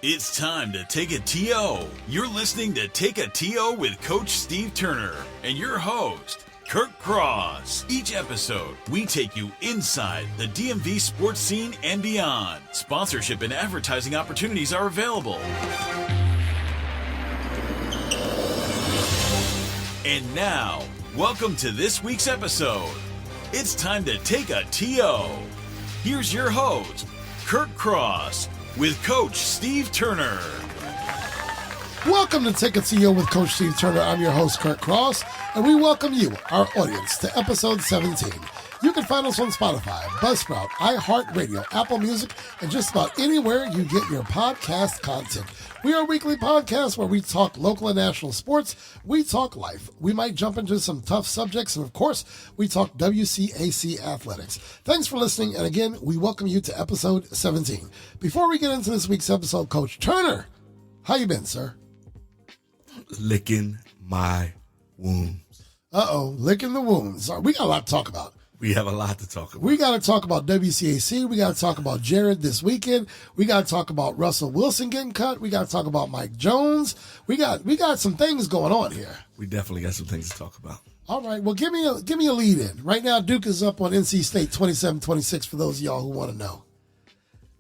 It's time to take a TO. You're listening to Take a TO with Coach Steve Turner and your host, Kurt Cross. Each episode, we take you inside the DMV sports scene and beyond. Sponsorship and advertising opportunities are available. And now, welcome to this week's episode. It's time to take a TO. Here's your host, Kurt Cross, with Coach Steve Turner. Welcome to Take a TO with Coach Steve Turner. I'm your host, Kurt Cross, and we welcome you, our audience, to episode 17. You can find us on Spotify, Buzzsprout, iHeartRadio, Apple Music, and just about anywhere you get your podcast content. We are a weekly podcast where we talk local and national sports. We talk life. We might jump into some tough subjects, and of course, we talk WCAC athletics. Thanks for listening, and again, we welcome you to episode 17. Before we get into this week's episode, Coach Turner, how you been, sir? Licking my wounds. Licking the wounds. We got a lot to talk about. We have a lot to talk about. We got to talk about WCAC. We got to talk about Jared this weekend. We got to talk about Russell Wilson getting cut. We got to talk about Mike Jones. We got some things going on here. We definitely got some things to talk about. All right. Well, give me a lead in. Right now, Duke is up on NC State 27-26 for those of y'all who want to know.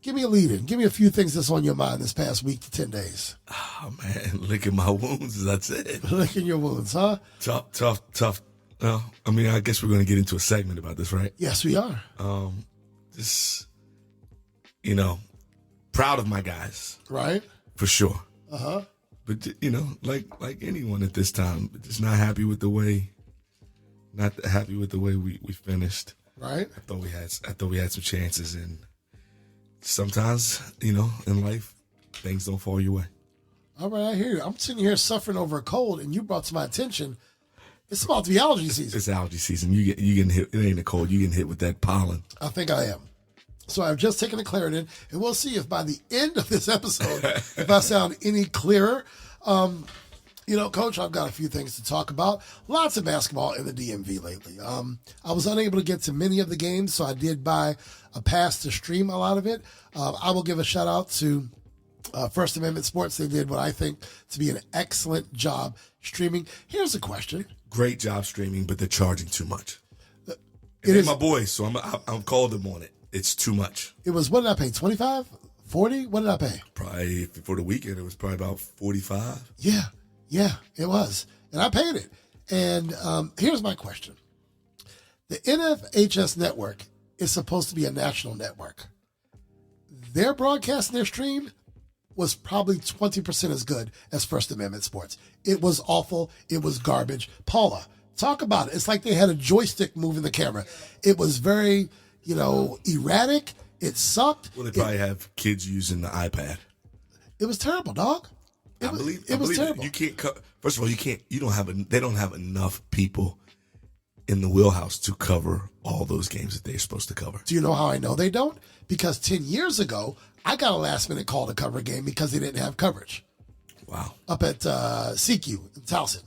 Give me a lead in. Give me a few things that's on your mind this past week to 10 days. Oh, man. Licking my wounds. That's it. Licking your wounds, huh? Tough. Well, I mean, I guess we're going to get into a segment about this, right? Yes, we are. Just, proud of my guys. Right. For sure. Uh-huh. But, like anyone at this time, just not happy with the way we finished. Right. I thought we had some chances, and sometimes, in life, things don't fall your way. All right, I hear you. I'm sitting here suffering over a cold, and you brought to my attention it's about to be allergy season. It's allergy season. You getting hit. It ain't a cold. You getting hit with that pollen. I think I am. So I've just taken a Claritin, and we'll see if by the end of this episode, if I sound any clearer. Coach, I've got a few things to talk about. Lots of basketball in the DMV lately. I was unable to get to many of the games, so I did buy a pass to stream a lot of it. I will give a shout out to First Amendment Sports. They did what I think to be an excellent job streaming. Here's a question. Great job streaming, but they're charging too much. They're my boys, so I'm called them on it. It's too much. It was, what did I pay, 25, 40? What did I pay? Probably, for the weekend, it was probably about 45. Yeah, it was. And I paid it. And here's my question. The NFHS network is supposed to be a national network. Their broadcast and their stream was probably 20% as good as First Amendment Sports. It was awful. It was garbage. Paula, talk about it. It's like they had a joystick moving the camera. It was very, erratic. It sucked. Well, they probably have kids using the iPad. It was terrible, dog. It was terrible. You can't first of all, they don't have enough people in the wheelhouse to cover all those games that they're supposed to cover. Do you know how I know they don't? Because 10 years ago, I got a last-minute call to cover a game because they didn't have coverage. Wow. Up at CQ in Towson.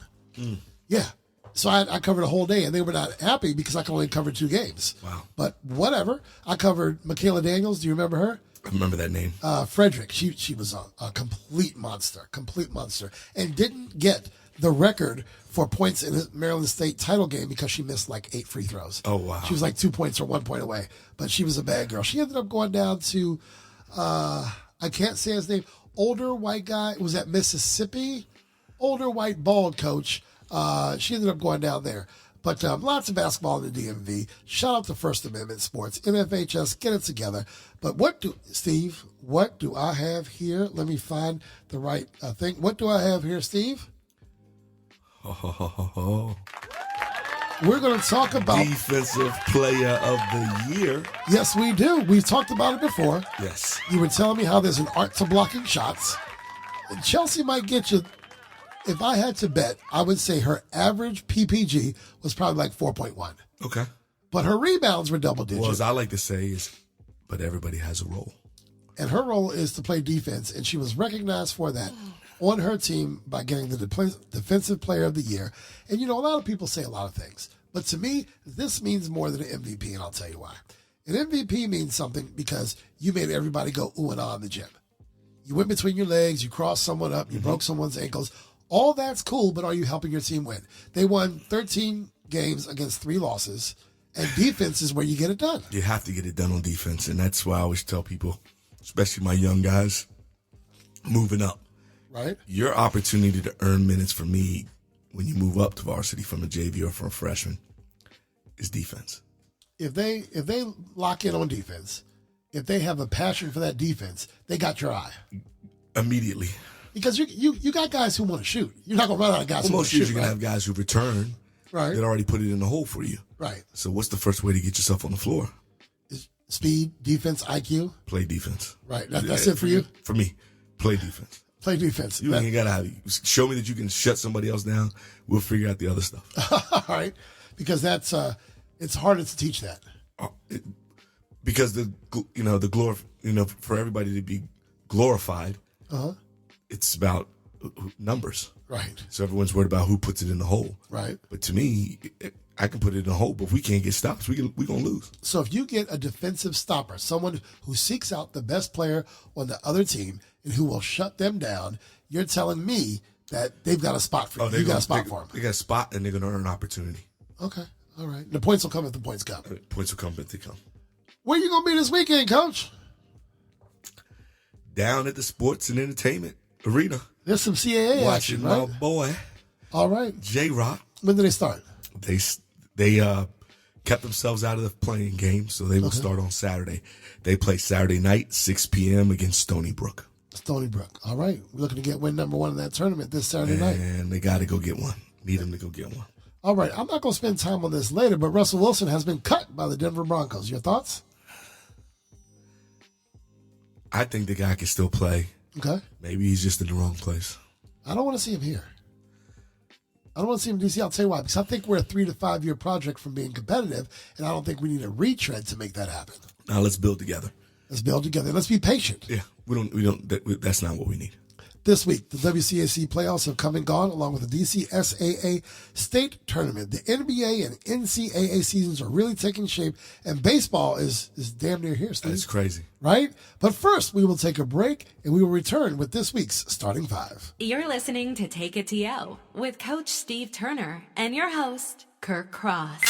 Yeah. So I covered a whole day, and they were not happy because I could only cover 2 games. Wow. But whatever. I covered Michaela Daniels. Do you remember her? I remember that name. Frederick. She was a complete monster, and didn't get the record for points in the Maryland State title game because she missed like 8 free throws. Oh, wow. She was like 2 points or 1 point away, but she was a bad girl. She ended up going down to, I can't say his name, older white guy. It was at Mississippi, older white bald coach. She ended up going down there. But lots of basketball in the DMV. Shout out to First Amendment Sports. NFHS, get it together. But what do I have here? Let me find the right thing. What do I have here, Steve? We're going to talk about Defensive Player of the Year. Yes, we do. We've talked about it before. Yes. You were telling me how there's an art to blocking shots. And Chelsea might get you. If I had to bet, I would say her average PPG was probably like 4.1. Okay. But her rebounds were double digits. Well, as I like to say but everybody has a role. And her role is to play defense, and she was recognized for that on her team by getting the Defensive Player of the Year. And, a lot of people say a lot of things. But to me, this means more than an MVP, and I'll tell you why. An MVP means something because you made everybody go ooh and ah in the gym. You went between your legs, you crossed someone up, you broke someone's ankles. All that's cool, but are you helping your team win? They won 13 games against 3 losses, and defense is where you get it done. You have to get it done on defense, and that's why I always tell people, especially my young guys, moving up. Right. Your opportunity to earn minutes for me when you move up to varsity from a JV or from a freshman is defense. If they lock in on defense, if they have a passion for that defense, they got your eye. Immediately. Because you got guys who want to shoot. You're not going to run out of guys who want to shoot. Most years you're going to have guys who return that already put it in the hole for you. Right. So what's the first way to get yourself on the floor? Speed, defense, IQ. Play defense. Right. That's it for you? For me, play defense. Play defense. You ain't got to show me that you can shut somebody else down. We'll figure out the other stuff. All right. Because that's it's harder to teach that. Because for everybody to be glorified, it's about numbers. Right. So everyone's worried about who puts it in the hole. Right. But to me, I can put it in the hole, but if we can't get stops, we're going to lose. So if you get a defensive stopper, someone who seeks out the best player on the other team and who will shut them down, you're telling me that they've got a spot for you. You got a spot for them. They got a spot, and they're going to earn an opportunity. Okay. All right. The points will come if the points come. Points will come if they come. Where you going to be this weekend, Coach? Down at the Sports and Entertainment Arena. There's some CAA watching action, right? my boy. All right. J-Rock. When do they start? They kept themselves out of the playing game, so they will start on Saturday. They play Saturday night, 6 p.m. against Stony Brook. Stony Brook. All right. We're looking to get win number 1 in that tournament this Saturday night. And they got to go get one. Need them to go get one. All right. I'm not going to spend time on this later, but Russell Wilson has been cut by the Denver Broncos. Your thoughts? I think the guy can still play. Okay. Maybe he's just in the wrong place. I don't want to see him here. I don't want to see him in DC. I'll tell you why. Because I think we're a 3 to 5 year project from being competitive, and I don't think we need a retread to make that happen. Now let's build together. Let's build together. Let's be patient. Yeah, that's not what we need. This week, the WCAC playoffs have come and gone, along with the DCSSAA state tournament. The NBA and NCAA seasons are really taking shape, and baseball is damn near here, Steve. That's crazy. Right? But first, we will take a break, and we will return with this week's Starting Five. You're listening to Take a TO with Coach Steve Turner and your host, Kirk Cross.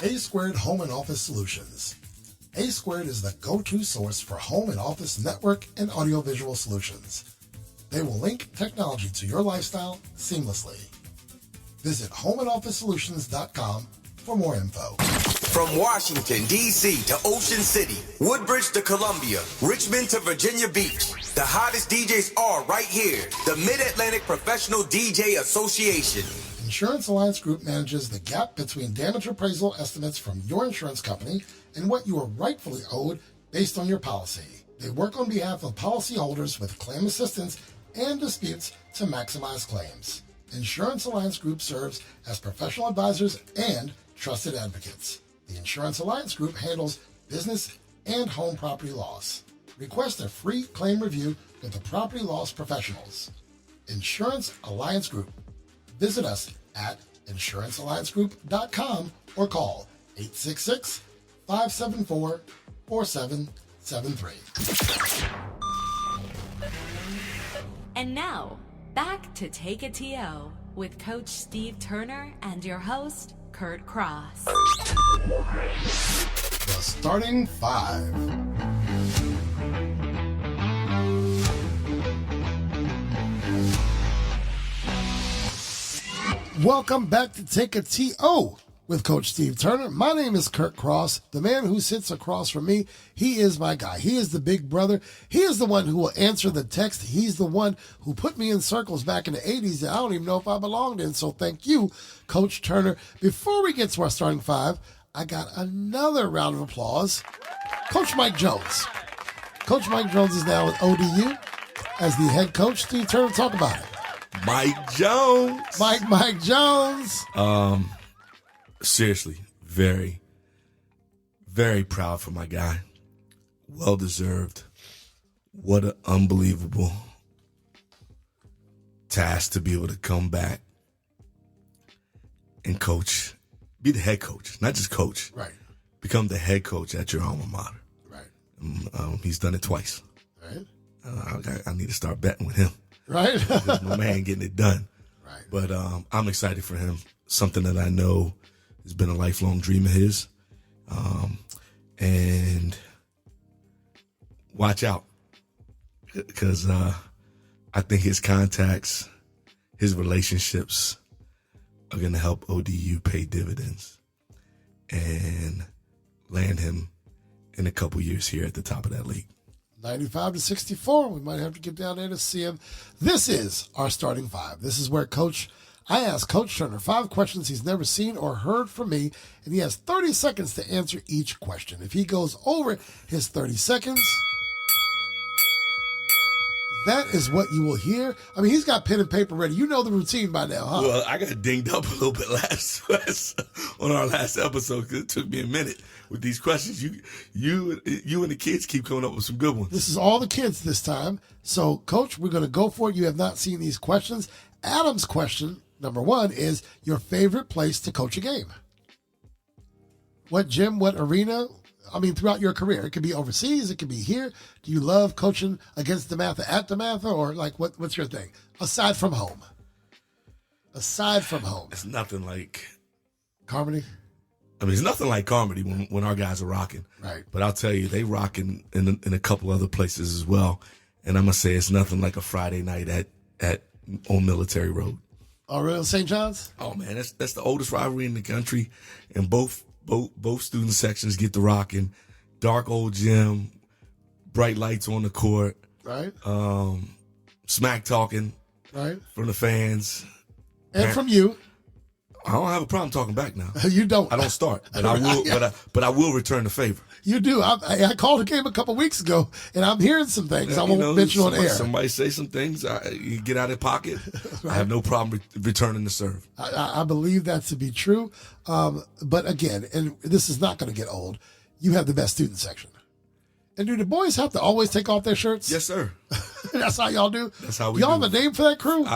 A Squared Home and Office Solutions. A Squared is the go-to source for home and office network and audiovisual solutions. They will link technology to your lifestyle seamlessly. Visit homeandofficesolutions.com for more info. From Washington, D.C. to Ocean City, Woodbridge to Columbia, Richmond to Virginia Beach, the hottest DJs are right here. The Mid-Atlantic Professional DJ Association. Insurance Alliance Group manages the gap between damage appraisal estimates from your insurance company and what you are rightfully owed based on your policy. They work on behalf of policyholders with claim assistance and disputes to maximize claims. Insurance Alliance Group serves as professional advisors and trusted advocates. The Insurance Alliance Group handles business and home property loss. Request a free claim review with the property loss professionals. Insurance Alliance Group. Visit us at insurancealliancegroup.com or call 866-574-4773. And now, back to Take a TO with Coach Steve Turner and your host, Kurt Cross. The Starting Five. Welcome back to Take a TO with Coach Steve Turner. My name is Kurt Cross. The man who sits across from me, he is my guy. He is the big brother. He is the one who will answer the text. He's the one who put me in circles back in the 80s that I don't even know if I belonged in. So thank you, Coach Turner. Before we get to our Starting Five, I got another round of applause. Coach Mike Jones. Coach Mike Jones is now with ODU as the head coach. Steve Turner, talk about it. Mike Jones. Mike Jones. Seriously, very, very proud for my guy. Well deserved. What an unbelievable task to be able to come back and coach, be the head coach, not just coach. Right. Become the head coach at your alma mater. Right. He's done it twice. Right. I need to start betting with him. Right? That's my man getting it done. Right. But I'm excited for him. Something that I know has been a lifelong dream of his. And watch out, because I think his contacts, his relationships are going to help ODU pay dividends and land him in a couple years here at the top of that league. 95-64. We might have to get down there to see him. This is our starting five. This is where I ask Coach Turner 5 questions he's never seen or heard from me, and he has 30 seconds to answer each question. If he goes over his 30 seconds, that is what you will hear. I mean, he's got pen and paper ready. You know the routine by now, huh? Well, I got dinged up a little bit last on our last episode because it took me a minute with these questions. You and the kids keep coming up with some good ones. This is all the kids this time. So, Coach, we're going to go for it. You have not seen these questions. Adam's question, number 1, is your favorite place to coach a game. What gym, what arena? I mean, throughout your career. It could be overseas. It could be here. Do you love coaching against DeMatha, at DeMatha, or like what's your thing? Aside from home. It's nothing like Carmody? I mean, it's nothing like Carmody when our guys are rocking. Right. But I'll tell you, they rocking in a couple other places as well. And I'm going to say it's nothing like a Friday night at on Military Road. Oh, really? St. John's? Oh, man, that's the oldest rivalry in the country. And both student sections get to rocking. Dark old gym, bright lights on the court. Right. Smack talking. Right. From the fans. And from you. I don't have a problem talking back now. You don't. I don't start, but I will. Yeah. But I will return the favor. You do. I called a game a couple weeks ago, and I'm hearing some things. I won't mention on air. Somebody say some things. You get out of pocket. Right. I have no problem returning the serve. I believe that to be true. But again, and this is not going to get old. You have the best student section. And do the boys have to always take off their shirts? Yes, sir. That's how y'all do. That's how we. Y'all do. have a name for that crew?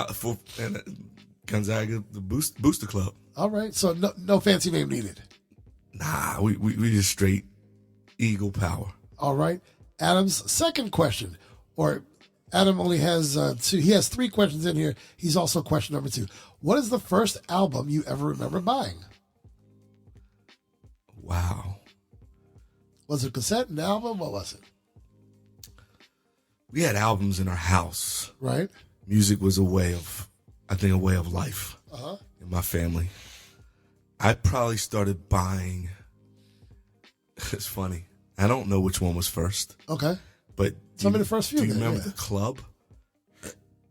Gonzaga, the Booster Club. All right, so no fancy name needed. Nah, we just straight Eagle Power. All right, Adam's second question, or Adam only has 2. He has 3 questions in here. He's also question number 2. What is the first album you ever remember buying? Wow. Was it a cassette, an album? What was it? We had albums in our house. Right. Music was a way of life in my family. I probably started buying. It's funny. I don't know which one was first. Okay. But tell me the first few. Do you remember the club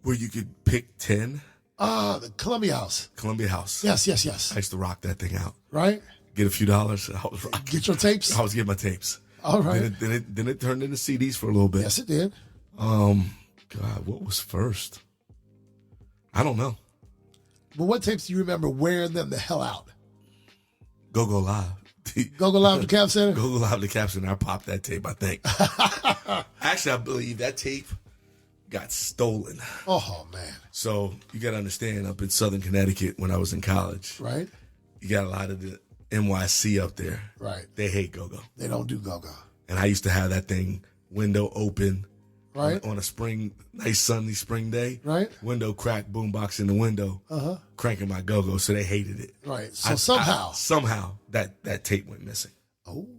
where you could pick 10? The Columbia House. Columbia House. Yes. I used to rock that thing out. Right. Get a few dollars. I was rocking. Get your tapes. I was getting my tapes. All right. Then it turned into CDs for a little bit. Yes, it did. God, what was first? I don't know. But what tapes do you remember wearing them the hell out? Go Live. Go Live to Cap Center? Go Live to Cap Center. I popped that tape, I think. Actually, I believe that tape got stolen. Oh, man. So you got to understand, up in Southern Connecticut when I was in college. Right. You got a lot of the NYC up there. Right. They hate go-go. They don't do go-go. And I used to have that thing window open. Right. On a nice sunny spring day. Right. Window crack, boombox in the window. Cranking my go-go, so they hated it. Right. So somehow that tape went missing. Oh.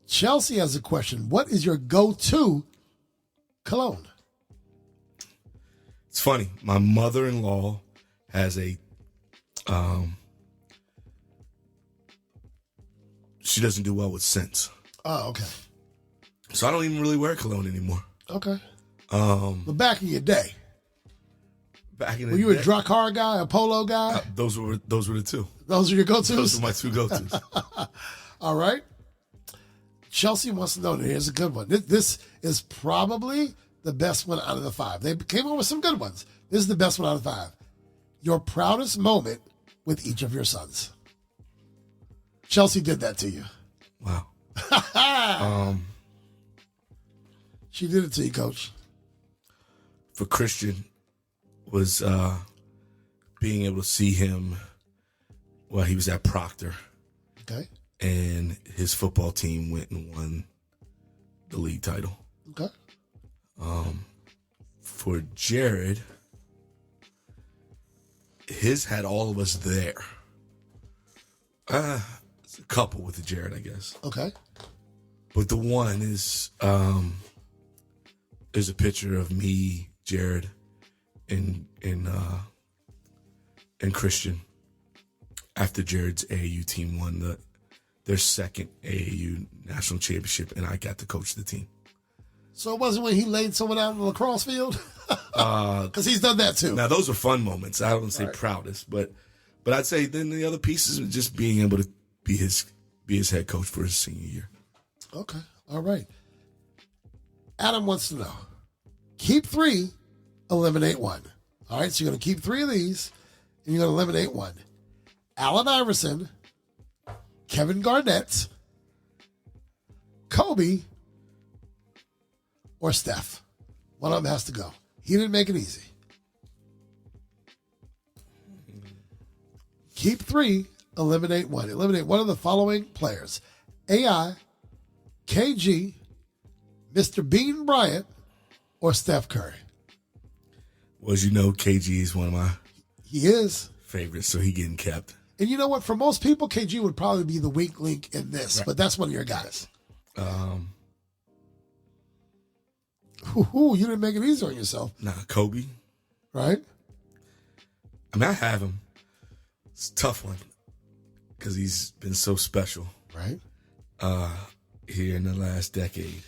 Chelsea has a question. What is your go-to cologne? It's funny. My mother-in-law has a she doesn't do well with scents. Oh, okay. So I don't even really wear cologne anymore. Okay. But back in your day, were you a Drakkar guy, a Polo guy? Those were the 2. Those are your go-tos? Those are my 2 go-tos. All right. Chelsea wants to know. Here's a good one. This is probably the best one out of the 5. They came up with some good ones. This is the best one out of 5. Your proudest moment with each of your sons. Chelsea did that to you. Wow. She did it to you, Coach. For Christian was being able to see him while he was at Proctor. Okay. And his football team went and won the league title. Okay. For Jared, his had all of us there. It's a couple with Jared, I guess. Okay. But the one is, there's a picture of me, Jared, and Christian after Jared's AAU team won their second AAU national championship, and I got to coach the team. So it wasn't when he laid someone out on the lacrosse field? Because he's done that too. Now, those are fun moments. I don't say proudest, but I'd say then the other pieces are just being able to be his head coach for his senior year. Okay. All right. Adam wants to know, keep 3, eliminate 1. All right, so you're going to keep 3 of these, and you're going to eliminate 1. Allen Iverson, Kevin Garnett, Kobe, or Steph. One of them has to go. He didn't make it easy. Keep 3, eliminate 1. Eliminate one of the following players: AI, KG, Mr. Bean Bryant, or Steph Curry. Well, as you know, KG is one of my He is. favorites, so he getting kept. And you know what? For most people, KG would probably be the weak link in this, but that's one of your guys. You didn't make it easy on yourself. Nah, Kobe. Right? I mean, I have him. It's a tough one because he's been so special. Right? Here in the last decade.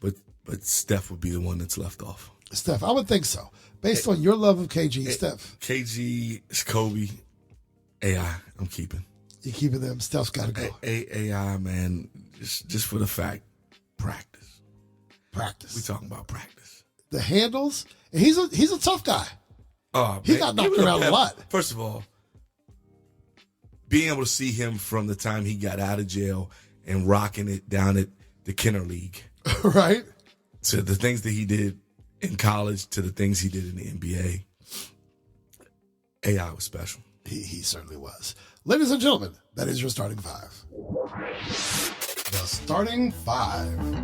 But Steph would be the one that's left off. Steph, I would think so. Based on your love of KG, Steph. KG is Kobe. AI, I'm keeping. You keeping them. Steph's got to go. AI, man, just for the fact, practice. Practice. We talking about practice. The handles. And he's a tough guy. He got knocked give it around a lot. First of all, being able to see him from the time he got out of jail and rocking it down at the Kenner League. Right? To the things that he did in college, to the things he did in the NBA. AI was special. He certainly was. Ladies and gentlemen, that is your starting 5. The starting 5.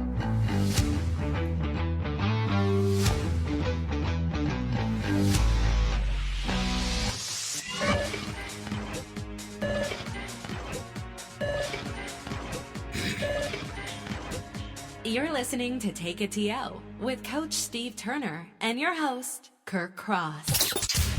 You're listening to Take a TO with Coach Steve Turner and your host, Kirk Cross.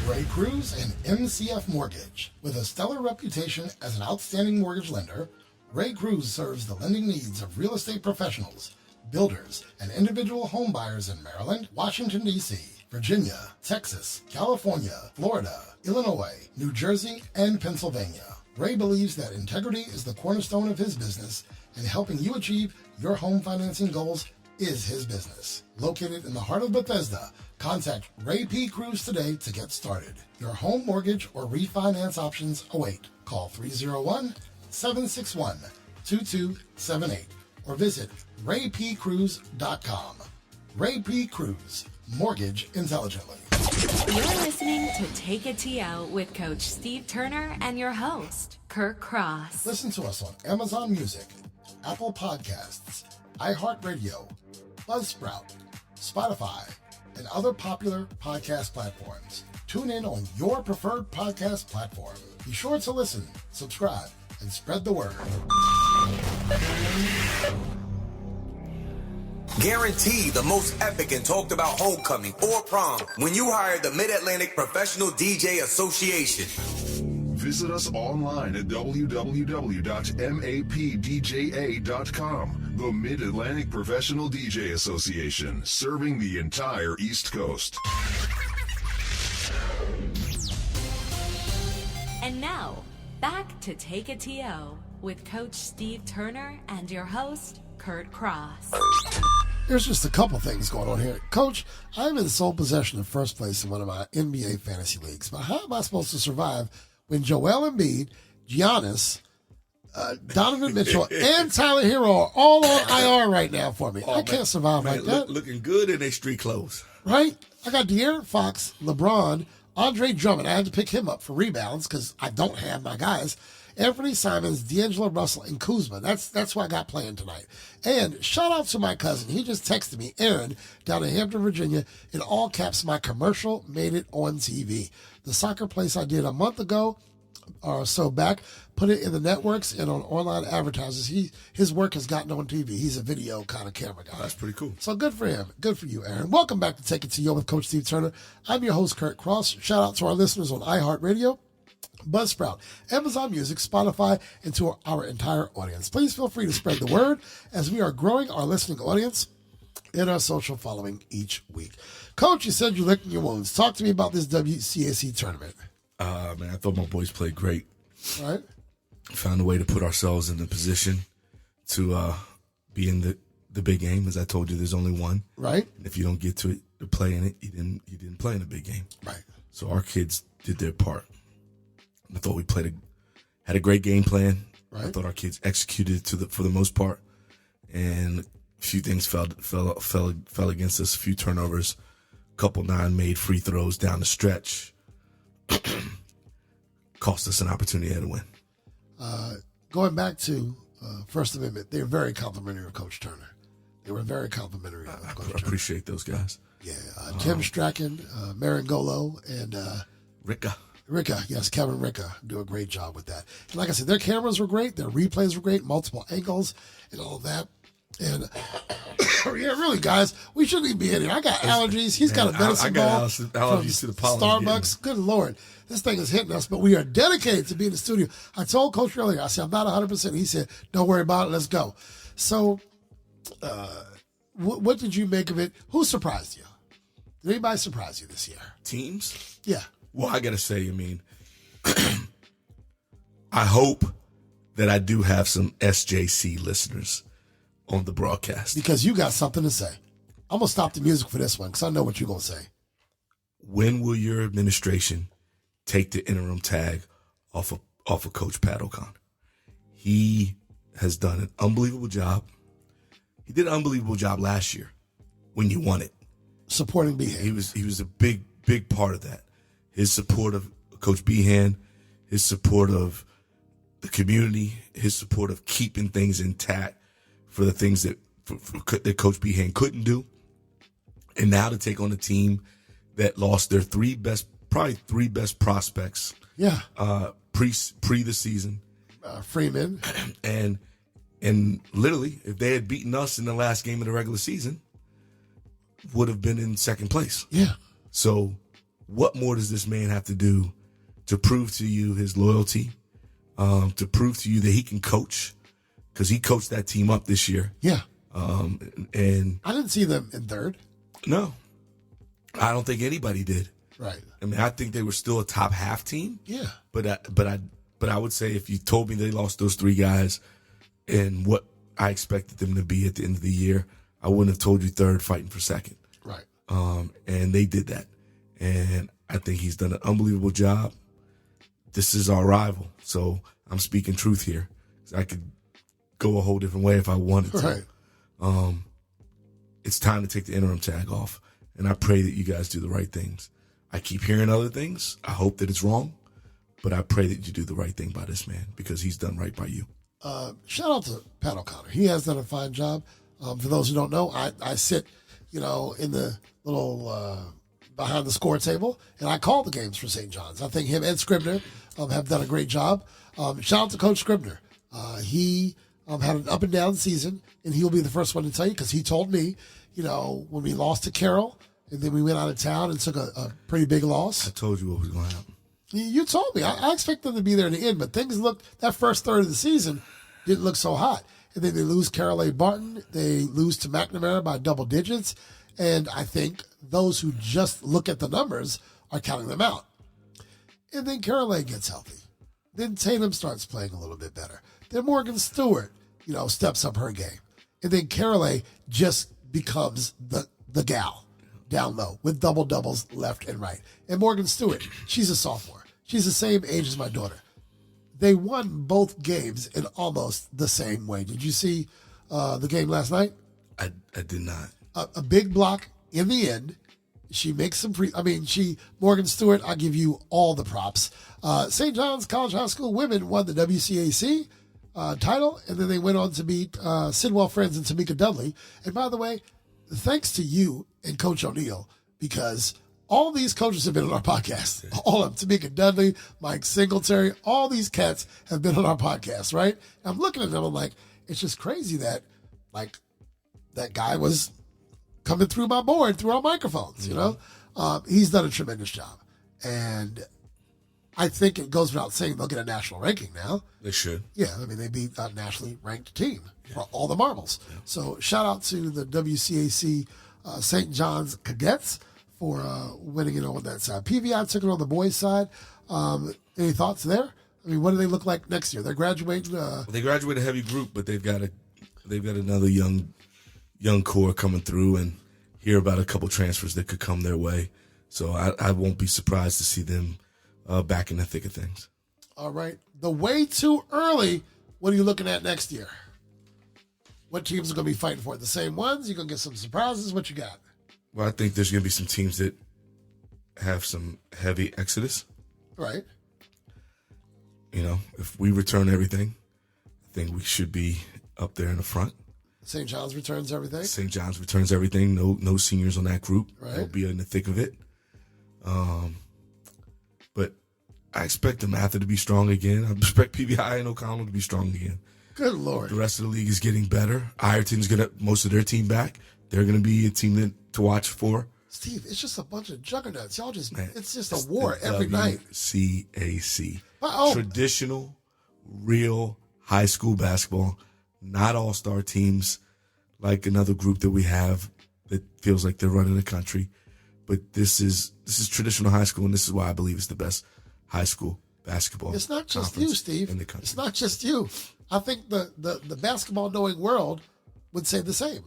Ray Cruz and MCF Mortgage. With a stellar reputation as an outstanding mortgage lender, Ray Cruz serves the lending needs of real estate professionals, builders, and individual home buyers in Maryland, Washington, D.C., Virginia, Texas, California, Florida, Illinois, New Jersey, and Pennsylvania. Ray believes that integrity is the cornerstone of his business, and helping you achieve your home financing goals is his business. Located in the heart of Bethesda, contact Ray P. Cruz today to get started. Your home mortgage or refinance options await. Call 301-761-2278 or visit raypcruz.com. Ray P. Cruz, Mortgage Intelligently. You're listening to Take a TO with Coach Steve Turner and your host, Kirk Cross. Listen to us on Amazon Music, Apple Podcasts, iHeartRadio, Buzzsprout, Spotify, and other popular podcast platforms. Tune in on your preferred podcast platform. Be sure to listen, subscribe, and spread the word. Guarantee the most epic and talked about homecoming or prom when you hire the Mid-Atlantic Professional DJ Association. Visit us online at www.mapdja.com. The Mid-Atlantic Professional DJ Association, serving the entire East Coast. And now, back to Take a TO with Coach Steve Turner and your host, Kurt Cross. There's just a couple things going on here. Coach, I'm in sole possession of first place in one of my NBA fantasy leagues, but how am I supposed to survive when Joel Embiid, Giannis, Donovan Mitchell, and Tyler Hero are all on IR right now for me? I can't survive like that. Looking good in their street clothes. Right? I got De'Aaron Fox, LeBron, Andre Drummond. I had to pick him up for rebounds because I don't have my guys. Anthony Simons, D'Angelo Russell, and Kuzma. That's who I got playing tonight. And shout out to my cousin. He just texted me, Aaron, down in Hampton, Virginia. In all caps, my commercial made it on TV. The soccer place I did a month ago or so back, put it in the networks and on online advertisers. His work has gotten on TV. He's a video kind of camera guy. That's pretty cool. So good for him. Good for you, Aaron. Welcome back to Take It to You with Coach Steve Turner. I'm your host, Kurt Cross. Shout out to our listeners on iHeartRadio, Buzzsprout, Amazon Music, Spotify, and to our entire audience. Please feel free to spread the word as we are growing our listening audience and our social following each week. Coach, you said you're licking your wounds. Talk to me about this WCAC tournament. Man, I thought my boys played great. Right. Found a way to put ourselves in the position to be in the big game. As I told you, there's only one. Right. If you don't get to it, to play in it, you didn't play in the big game. Right. So our kids did their part. I thought we had a great game plan. Right. I thought our kids executed for the most part, and a few things fell against us. A few turnovers, a couple non-made free throws down the stretch. Cost us an opportunity to win. Going back to First Amendment, they're very complimentary of Coach Turner. They were very complimentary of Coach Turner. I appreciate those guys. Yeah, Tim Strachan, Marangolo, and Ricka, yes, Kevin Ricka do a great job with that. And like I said, their cameras were great, their replays were great, multiple angles and all of that. And yeah, really, guys, we shouldn't even be in here. I got allergies. He's got a medicine ball allergies to the pollen. Starbucks. Good Lord. This thing is hitting us, but we are dedicated to be in the studio. I told Coach earlier, I said, I'm not 100%. He said, don't worry about it. Let's go. So what did you make of it? Who surprised you? Did anybody surprise you this year? Teams? Yeah. Well, I got to say, I mean, I hope that I do have some SJC listeners on the broadcast. Because you got something to say. I'm going to stop the music for this one because I know what you're going to say. When will your administration take the interim tag off of Coach Pat O'Connor? He has done an unbelievable job. He did an unbelievable job last year when you won it. Supporting Behan. He was a big part of that. His support of Coach Behan, his support of the community, his support of keeping things intact for the things that Coach Behan couldn't do. And now to take on a team that lost their probably three best prospects. Yeah. Pre the season. Freeman. And literally, if they had beaten us in the last game of the regular season, would have been in second place. Yeah. So what more does this man have to do to prove to you his loyalty, to prove to you that he can coach? Because he coached that team up this year. Yeah. And I didn't see them in third. No. I don't think anybody did. Right. I mean, I think they were still a top half team. Yeah. But I would say if you told me they lost those three guys and what I expected them to be at the end of the year, I wouldn't have told you third fighting for second. Right. And they did that. And I think he's done an unbelievable job. This is our rival. So I'm speaking truth here. I could go a whole different way if I wanted to. Right. It's time to take the interim tag off. And I pray that you guys do the right things. I keep hearing other things. I hope that it's wrong. But I pray that you do the right thing by this man because he's done right by you. Shout out to Pat O'Connor. He has done a fine job. For those who don't know, I sit, in the little behind the score table, and I call the games for St. John's. I think him and Scribner have done a great job. Shout out to Coach Scribner. He had an up and down season, and he'll be the first one to tell you because he told me, when we lost to Carroll, and then we went out of town and took a pretty big loss. I told you what was going to happen. You told me. I expect them to be there in the end, but things that first third of the season didn't look so hot. And then they lose Carroll A. Barton. They lose to McNamara by double digits. And I think those who just look at the numbers are counting them out. And then Carroll A. gets healthy. Then Tatum starts playing a little bit better. Then Morgan Stewart, steps up her game. And then Carroll A. just becomes the gal down low with double doubles left and right. And Morgan Stewart, she's a sophomore. She's the same age as my daughter. They won both games in almost the same way. Did you see the game last night? I did not. A big block in the end, She makes some Morgan Stewart, I'll give you all the props. St. John's College High School women won the WCAC title, and then they went on to beat Sidwell Friends and Tamika Dudley. And by the way, thanks to you and Coach O'Neill, because all these coaches have been on our podcast. All of them. Tamika Dudley, Mike Singletary, all these cats have been on our podcast, right? And I'm looking at them, I'm like, it's just crazy that, like, that guy was coming through my board, through our microphones, you know? He's done a tremendous job. And I think it goes without saying they'll get a national ranking now. They should. Yeah, I mean, they beat a nationally ranked team for all the marbles. Yeah. So shout out to the WCAC St. John's Cadets for winning it on that side. PVI took it on the boys' side. Any thoughts there? I mean, what do they look like next year? They're graduating. Well, they graduate a heavy group, but they've got another young core coming through, and hear about a couple transfers that could come their way. So I won't be surprised to see them back in the thick of things. All right. The way too early. What are you looking at next year? What teams are going to be fighting for it? The same ones? You're going to get some surprises? What you got? Well, I think there's going to be some teams that have some heavy exodus. Right. You know, if we return everything, I think we should be up there in the front. St. John's returns everything? St. John's returns everything. No seniors on that group. Right. They'll be in the thick of it. But I expect the Mather to be strong again. I expect PBI and O'Connell to be strong again. Good Lord. The rest of the league is getting better. Ireton's going to most of their team back. They're going to be a team to watch for. Steve, it's just a bunch of juggernauts. Y'all it's just a war every night. WCAC. Traditional, real high school basketball, not all-star teams like another group that we have that feels like they're running the country. But this is traditional high school, and this is why I believe it's the best high school basketball. It's not just you, Steve. In the country. It's not just you. I think the basketball-knowing world would say the same.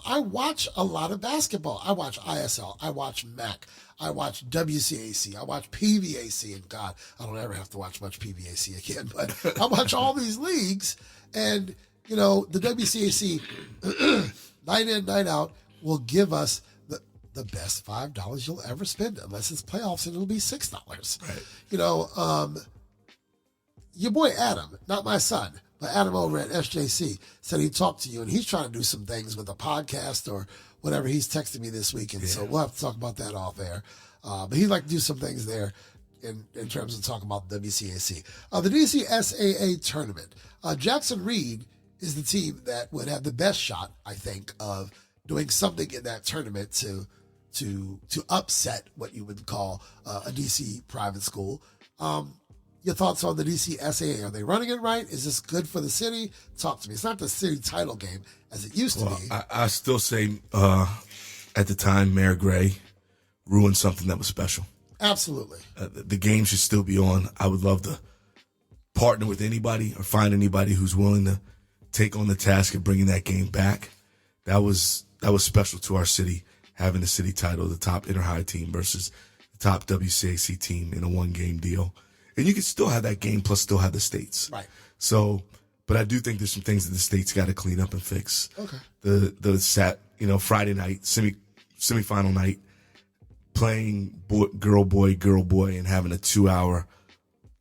I watch a lot of basketball. I watch ISL. I watch MAC. I watch WCAC. I watch PVAC. And God, I don't ever have to watch much PVAC again. But I watch all these leagues. And, you know, the WCAC, night in, night out, will give us the best $5 you'll ever spend, unless it's playoffs, and it'll be $6. Right. You know, your boy Adam, not my son, but Adam over at SJC said he talked to you, and he's trying to do some things with a podcast or whatever. He's texting me this week, and so we'll have to talk about that off air. But he'd like to do some things there in terms of talking about the WCAC. The DCSSAA tournament. Jackson Reed is the team that would have the best shot, I think, of doing something in that tournament to upset what you would call a DC private school. Your thoughts on the DCSSAA? Are they running it right? Is this good for the city? Talk to me. It's not the city title game as it used to be. I still say at the time, Mayor Gray ruined something that was special. Absolutely. The game should still be on. I would love to partner with anybody or find anybody who's willing to take on the task of bringing that game back. That was special to our city, having the city title, the top inter-high team versus the top WCAC team in a one-game deal. And you can still have that game plus still have the states. Right. So, but I do think there's some things that the states got to clean up and fix. Okay. The Friday night, semifinal night, playing girl, boy, and having a 2-hour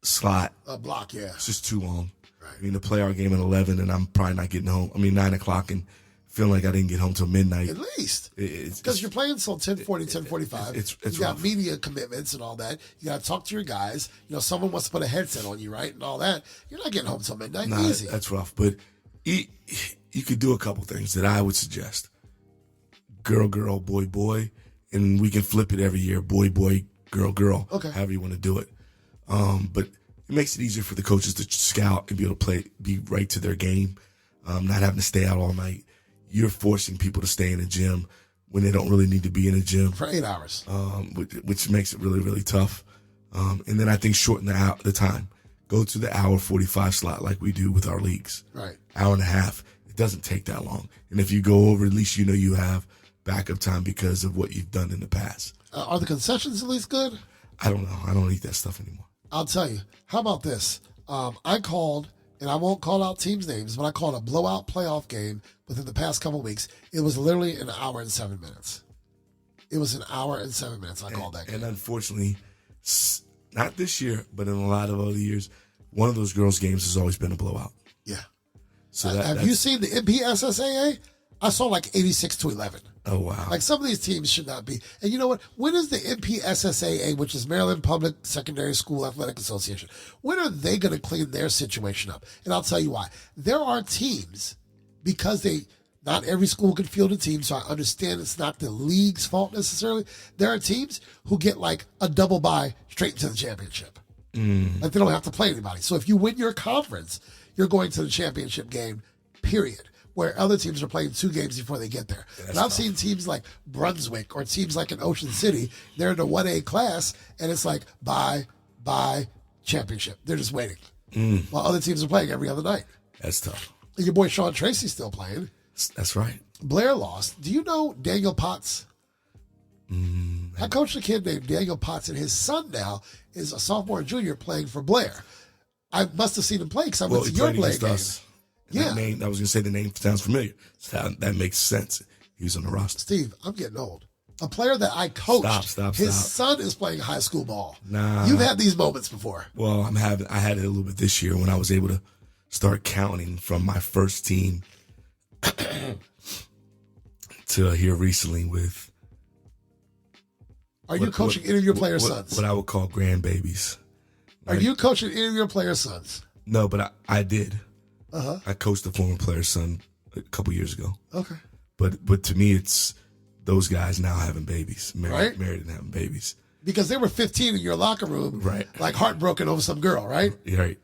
slot. A block, yeah. It's just too long. Right. I mean, to play our game at 11 and I'm probably not getting home. 9 o'clock and feeling like I didn't get home till midnight. At least. Because you're playing until 10:40, 10:45. It's you got rough. media commitments and all that. You got to talk to your guys. You know, someone wants to put a headset on you, right, and all that. You're not getting home till midnight. Nah, Easy. that's rough. But you could do a couple things that I would suggest. Girl, boy, and we can flip it every year. Boy, girl. Okay. However you want to do it. But it makes it easier for the coaches to scout and be able to be right to their game, not having to stay out all night. You're forcing people to stay in the gym when they don't really need to be in the gym. For 8 hours. Which makes it really, really tough. And then I think shorten the time. Go to the hour 45 slot like we do with our leagues. Right. Hour and a half. It doesn't take that long. And if you go over, at least you know you have backup time because of what you've done in the past. Are the concessions at least good? I don't know. I don't eat that stuff anymore. I'll tell you. How about this? I called, and I won't call out teams' names, but I called a blowout playoff game within the past couple of weeks. It was literally an hour and 7 minutes. It was an hour and 7 minutes. I called that game. And unfortunately, not this year, but in a lot of other years, one of those girls' games has always been a blowout. Yeah. So have you seen the NPSSAA? I saw like 86-11. Oh, wow. Like some of these teams should not be. And you know what? When is the NPSSAA, which is Maryland Public Secondary School Athletic Association, when are they going to clean their situation up? And I'll tell you why. There are teams, because not every school can field a team, so I understand it's not the league's fault necessarily. There are teams who get like a double bye straight into the championship. Like they don't have to play anybody. So if you win your conference, you're going to the championship game, period. Where other teams are playing 2 games before they get there. And I've seen teams like Brunswick or teams like in Ocean City, they're in the 1A class, and it's like, bye, championship. They're just waiting. While other teams are playing every other night. That's tough. And your boy Sean Tracy's still playing. That's right. Blair lost. Do you know Daniel Potts? I coached a kid named Daniel Potts, and his son now is a sophomore and junior playing for Blair. I must have seen him play because I went to your Blair game. Yeah. That name, I was going to say the name sounds familiar. So that makes sense. He was on the roster. Steve, I'm getting old. A player that I coached, Stop. his son is playing high school ball. Nah. You've had these moments before. Well, I had it a little bit this year when I was able to start counting from my first team to here recently with. Are you coaching any of your players' sons? What I would call grandbabies. Are you coaching any of your players' sons? No, but I did. Uh-huh. I coached a former player's son a couple years ago. Okay. But to me, it's those guys now having babies, married and having babies. Because they were 15 in your locker room, right? Like heartbroken over some girl, right? Right.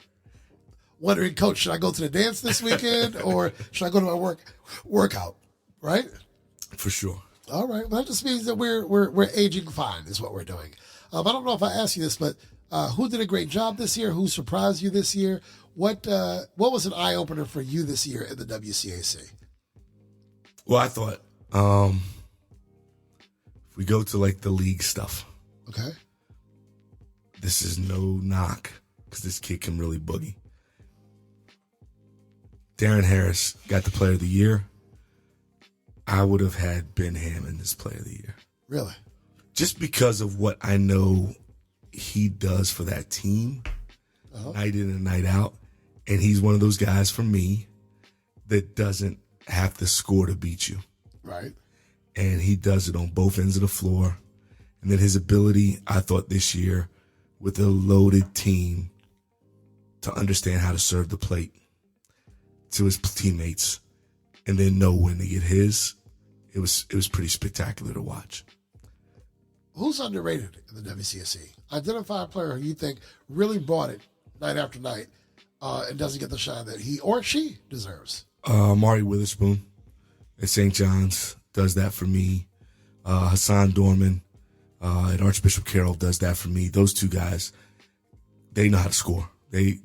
Wondering, Coach, should I go to the dance this weekend or should I go to my workout? Right? For sure. All right. Well, that just means that we're aging fine is what we're doing. I don't know if I asked you this, but who did a great job this year? Who surprised you this year? What was an eye opener for you this year in the WCAC? Well, I thought if we go to like the league stuff, okay, this is no knock because this kid can really boogie. Darren Harris got the Player of the Year. I would have had Ben Hammond as Player of the Year. Really? Just because of what I know he does for that team, night in and night out. And he's one of those guys for me that doesn't have to score to beat you. Right. And he does it on both ends of the floor. And then his ability, I thought this year, with a loaded team, to understand how to serve the plate to his teammates and then know when to get his, it was pretty spectacular to watch. Who's underrated in the WCSC? Identify a player who you think really brought it night after night and doesn't get the shine that he or she deserves. Mari Witherspoon at St. John's does that for me. Hassan Dorman at Archbishop Carroll does that for me. Those two guys, they know how to score. They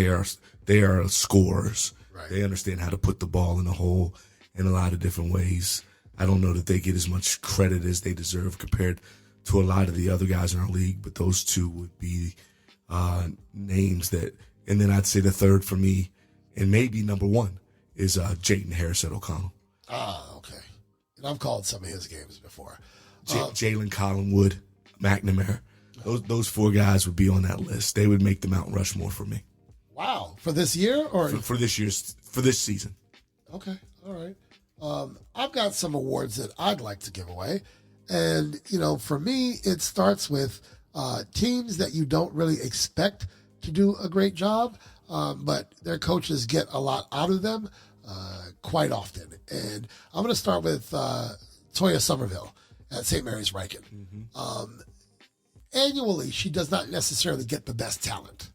are scorers. Right. They understand how to put the ball in the hole in a lot of different ways. I don't know that they get as much credit as they deserve compared to a lot of the other guys in our league, but those two would be names that. And then I'd say the third for me, and maybe number one, is Jayden Harris at O'Connell. Ah, okay. And I've called some of his games before. Jalen Collinwood, McNamara. Those 4 guys would be on that list. They would make the Mount Rushmore for me. Wow. For this year or for this season? Okay. All right. I've got some awards that I'd like to give away. And, for me, it starts with teams that you don't really expect to do a great job, but their coaches get a lot out of them quite often. And I'm going to start with Toya Somerville at St. Mary's Riken. Mm-hmm. Annually, she does not necessarily get the best talent,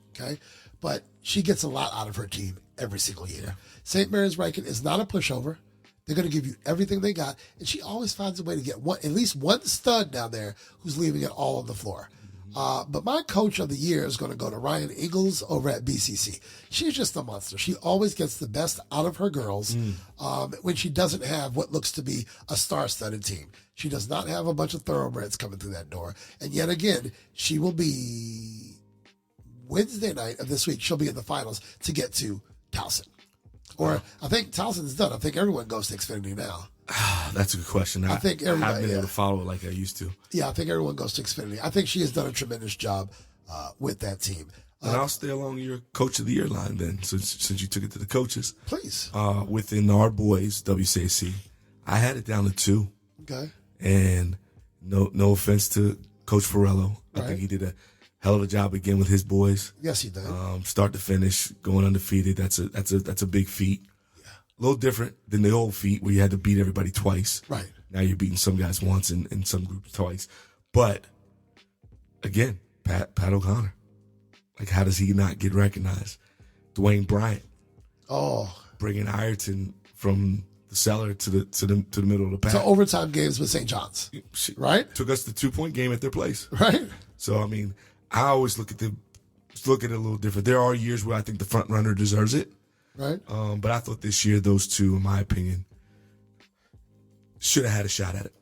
okay? But she gets a lot out of her team every single year. St. Mary's Riken is not a pushover. They're going to give you everything they got, and she always finds a way to get at least one stud down there who's leaving it all on the floor. But my coach of the year is going to go to Ryan Ingalls over at BCC. She's just a monster. She always gets the best out of her girls when she doesn't have what looks to be a star-studded team. She does not have a bunch of thoroughbreds coming through that door. And yet again, she will be Wednesday night of this week. She'll be in the finals to get to Towson. Or I think Towson's done. I think everyone goes to Xfinity now. That's a good question. I think I haven't everybody been able to follow it like I used to. Yeah, I think everyone goes to Xfinity. I think she has done a tremendous job with that team. And I'll stay along your Coach of the Year line then, since you took it to the coaches. Please. Within our boys, WCAC, I had it down to 2. Okay. And no offense to Coach Farello. I think he did a hell of a job again with his boys. Yes, he did. Start to finish, going undefeated. That's a big feat. Yeah. A little different than the old feat where you had to beat everybody twice. Right. Now you're beating some guys once and some groups twice. But again, Pat O'Connor. Like, how does he not get recognized? Dwayne Bryant. Oh. Bringing Ireton from the cellar to the middle of the pack. To overtime games with St. John's. Right? Took us the 2-point game at their place. Right. So, I mean, I always look at it a little different. There are years where I think the front runner deserves it. Right. But I thought this year, those two, in my opinion, should have had a shot at it.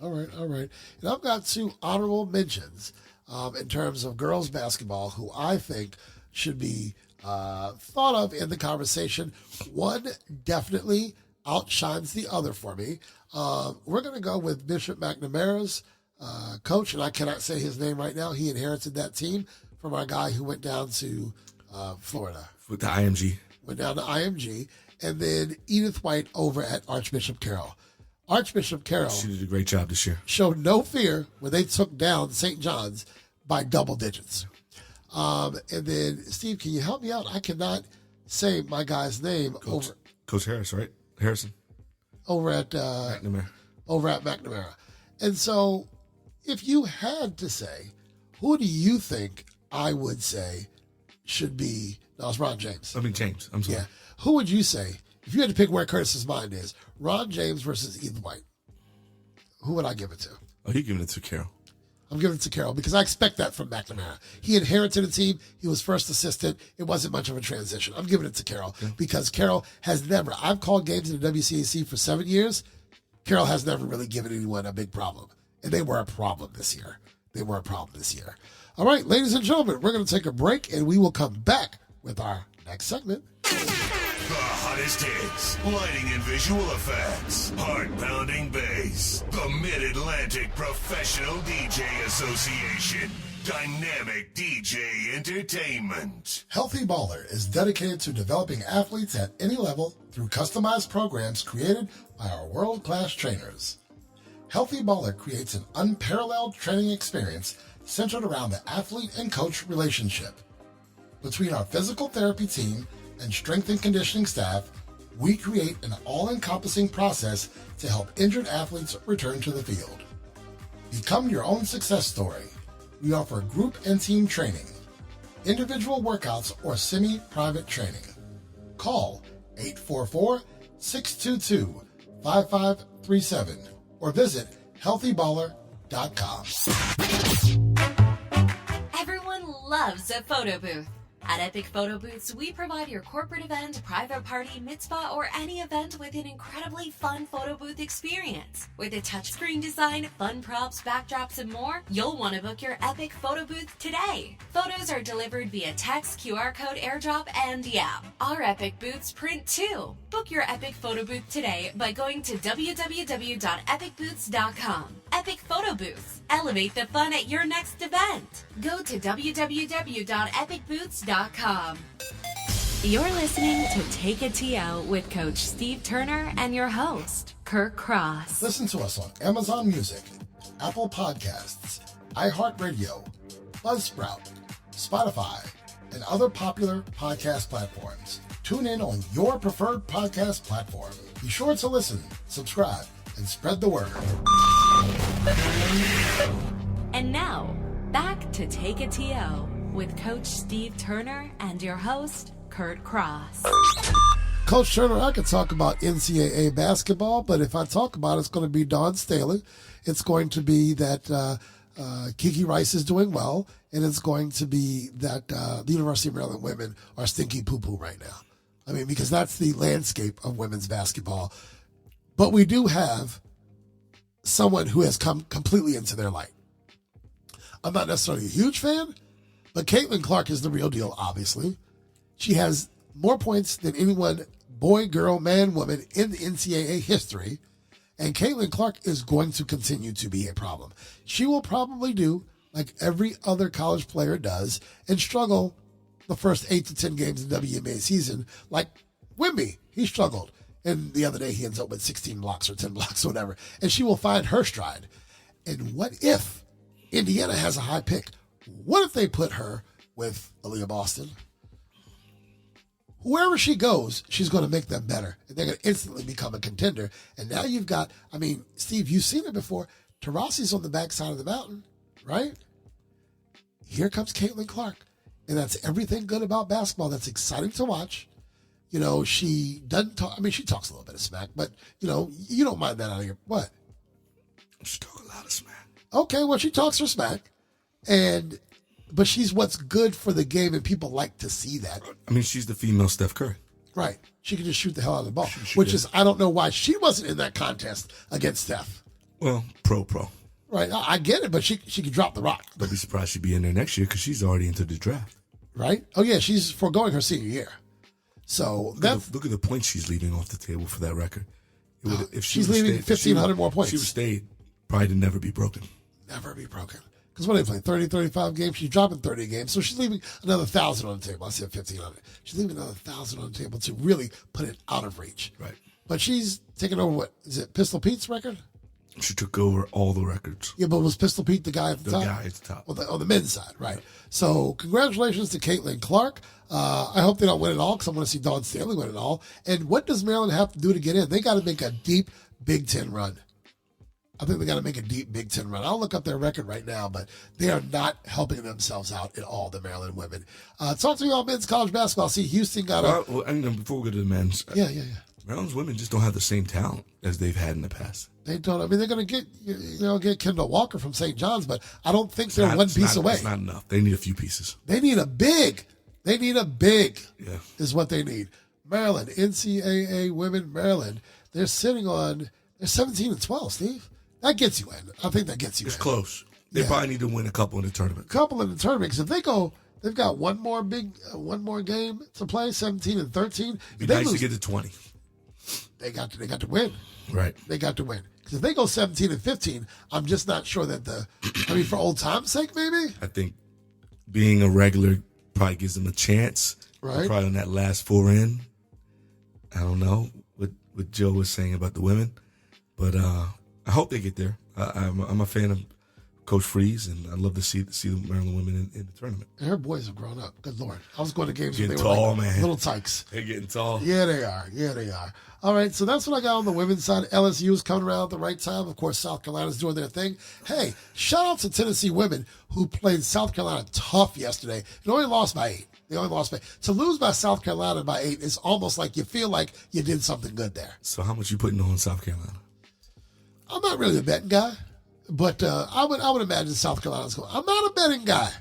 All right. And I've got 2 honorable mentions in terms of girls basketball who I think should be thought of in the conversation. One definitely outshines the other for me. We're going to go with Bishop McNamara's coach, and I cannot say his name right now. He inherited that team from our guy who went down to Florida. With the IMG. Went down to IMG. And then Edith White over at Archbishop Carroll. Archbishop Carroll. She did a great job this year. Showed no fear when they took down St. John's by double digits. And then, Steve, can you help me out? I cannot say my guy's name. Coach Harris, right? Harrison. Over at McNamara. Over at McNamara. And so, if you had to say, who do you think I would say should be? No, it's Ron James. James. I'm sorry. Yeah. Who would you say, if you had to pick where Curtis's mind is, Ron James versus Edith White? Who would I give it to? Oh, you're giving it to Carroll. I'm giving it to Carroll because I expect that from McNamara. He inherited a team. He was first assistant. It wasn't much of a transition. I'm giving it to Carroll because Carroll has never, I've called games in the WCAC for 7 years. Carroll has never really given anyone a big problem. And they were a problem this year. All right, ladies and gentlemen, we're going to take a break and we will come back with our next segment. The hottest hits, lighting and visual effects, heart-pounding bass. The Mid-Atlantic Professional DJ Association. Dynamic DJ entertainment. Healthy Baller is dedicated to developing athletes at any level through customized programs created by our world-class trainers. Healthy Baller creates an unparalleled training experience centered around the athlete and coach relationship. Between our physical therapy team and strength and conditioning staff, we create an all-encompassing process to help injured athletes return to the field. Become your own success story. We offer group and team training, individual workouts, or semi-private training. Call 844-622-5537 or visit healthyballer.com. Everyone loves a photo booth. At Epic Photo Booths, we provide your corporate event, private party, mitzvah, or any event with an incredibly fun photo booth experience. With a touchscreen design, fun props, backdrops, and more, you'll want to book your Epic Photo Booth today. Photos are delivered via text, QR code, airdrop, and the app. Our Epic Booths print too. Book your Epic Photo Booth today by going to www.epicbooths.com. Epic Photo Booths. Elevate the fun at your next event. Go to www.epicbooths.com. You're listening to Take a TO with Coach Steve Turner and your host, Kirk Cross. Listen to us on Amazon Music, Apple Podcasts, iHeartRadio, Buzzsprout, Spotify, and other popular podcast platforms. Tune in on your preferred podcast platform. Be sure to listen, subscribe, and spread the word. And now, back to Take a TO with Coach Steve Turner and your host, Kurt Cross. Coach Turner, I could talk about NCAA basketball, but if I talk about it, it's going to be Dawn Staley. It's going to be that Kiki Rice is doing well, and it's going to be that the University of Maryland women are stinky poo-poo right now. I mean, because that's the landscape of women's basketball. But we do have someone who has come completely into their light. I'm not necessarily a huge fan, but Caitlin Clark is the real deal, obviously. She has more points than anyone, boy, girl, man, woman, in the NCAA history. And Caitlin Clark is going to continue to be a problem. She will probably do like every other college player does and struggle the first 8 to 10 games in the WNBA season. Like Wemby, he struggled. And the other day he ends up with 16 blocks or 10 blocks or whatever. And she will find her stride. And what if Indiana has a high pick? What if they put her with Aaliyah Boston? Wherever she goes, she's going to make them better. And they're going to instantly become a contender. And now you've got, I mean, Steve, you've seen it before. Taurasi's on the backside of the mountain, right? Here comes Caitlin Clark. And that's everything good about basketball. That's exciting to watch. You know, she doesn't talk. I mean, she talks a little bit of smack, but, you know, you don't mind that out of your, what? She talk a lot of smack. Okay, well, she talks her smack. But she's what's good for the game, and people like to see that. I mean, she's the female Steph Curry. Right. She can just shoot the hell out of the ball, which is, I don't know why she wasn't in that contest against Steph. Well, pro. Right. I get it, but she could drop the rock. Don't be surprised she'd be in there next year because she's already into the draft. Right? Oh, yeah, she's foregoing her senior year. So look at the points she's leaving off the table for that record. If she's leaving 1,500 more points. If she would stayed, probably to never be broken. Never be broken. Because what are they playing? 30, 35 games? She's dropping 30 games. So she's leaving another 1,000 on the table. I said 1,500. She's leaving another 1,000 on the table to really put it out of reach. Right. But she's taking over what? Is it Pistol Pete's record? She took over all the records. Yeah, but was Pistol Pete the guy at the top? The guy at the top. On the men's side, right. So congratulations to Caitlin Clark. I hope they don't win it all because I want to see Dawn Stanley win it all. And what does Maryland have to do to get in? They got to make a deep Big Ten run. I think they got to make a deep Big Ten run. I'll look up their record right now, but they are not helping themselves out at all, the Maryland women. Talk to me about men's college basketball. See, Houston got Well, before we go to the men's. Yeah. Maryland's women just don't have the same talent as they've had in the past. They don't. I mean, they're going to get Kendall Walker from St. John's, but I don't think they're one piece away. It's not enough. They need a few pieces. They need a big. Yeah. Is what they need. Maryland, NCAA women, Maryland, they're 17-12, Steve. That gets you in. I think that gets you in. It's close. They probably need to win a couple in the tournament. Because if they go, they've got one more game to play, 17 and 13. It'd be nice to get to 20. They got to win. Right. They got to win. Because if they go 17 and 15, I'm just not sure that for old time's sake, maybe? I think being a regular probably gives them a chance. Right. Probably on that last 4 in. I don't know what Joe was saying about the women. But I hope they get there. I'm a fan of Coach Freeze, and I'd love to see the Maryland women in the tournament. And her boys have grown up. Good Lord. I was going to games when they tall, were like man. little tykes. They're getting tall. Yeah, they are. All right, so that's what I got on the women's side. LSU is coming around at the right time. Of course, South Carolina's doing their thing. Hey, shout out to Tennessee women who played South Carolina tough yesterday and only lost by 8. They only lost by 8. To lose by South Carolina by 8 is almost like you feel like you did something good there. So how much you putting on South Carolina? I'm not really a betting guy, but I would imagine South Carolina's going. I'm not a betting guy.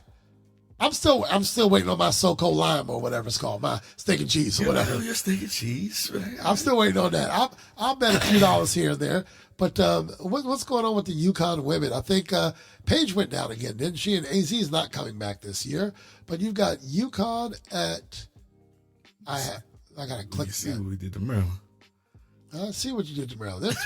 I'm still waiting on my so-called lime or whatever it's called, my steak and cheese or whatever. Your steak and cheese. Right? I'm still waiting on that. I'll bet a few dollars here and there. But what's going on with the UConn women? I think Paige went down again, didn't she? And AZ is not coming back this year. But you've got UConn at. I gotta click. You see what we did to Maryland. I see what you did to Maryland.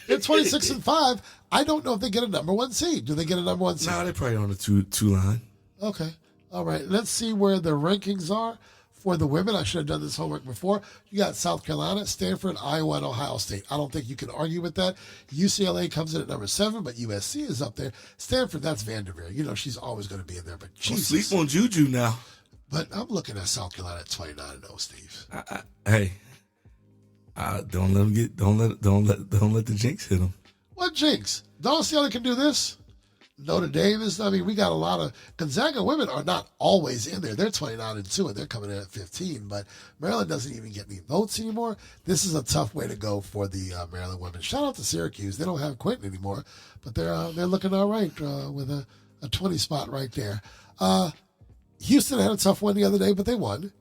They're 26 and 5. I don't know if they get a number 1 seed. Do they get a number 1 seed? No, they're probably on the two line. Okay. All right. Let's see where the rankings are for the women. I should have done this homework before. You got South Carolina, Stanford, Iowa, and Ohio State. I don't think you can argue with that. UCLA comes in at number 7, but USC is up there. Stanford, that's Vanderveer. You know she's always going to be in there. But Don't Jesus. sleep on Juju now. But I'm looking at South Carolina at 29-0, Steve. Hey. Don't let the jinx hit them. What jinx? Dawn Stanley can do this. Notre Dame is. I mean, we got a lot of Gonzaga women are not always in there. They're 29-2 and they're coming in at 15. But Maryland doesn't even get any votes anymore. This is a tough way to go for the Maryland women. Shout out to Syracuse. They don't have Quentin anymore, but they're looking all right with a 20 spot right there. Houston had a tough one the other day, but they won.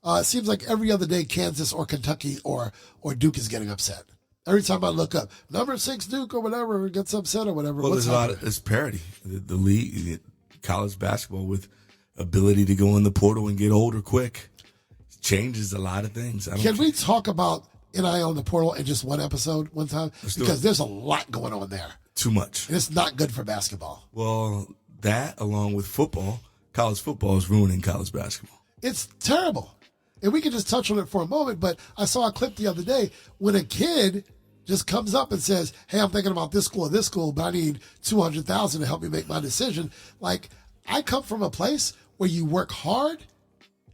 It seems like every other day Kansas or Kentucky or Duke is getting upset. Every time I look up, number 6 Duke or whatever gets upset or whatever. Well, it's parity. The league, college basketball with ability to go in the portal and get older quick changes a lot of things. Can we talk about NIL in the portal in just one episode, one time? Because there's a lot going on there. Too much. And it's not good for basketball. Well, that along with football, college football is ruining college basketball. It's terrible. And we can just touch on it for a moment, but I saw a clip the other day when a kid just comes up and says, hey, I'm thinking about this school, but I need $200,000 to help me make my decision. Like, I come from a place where you work hard,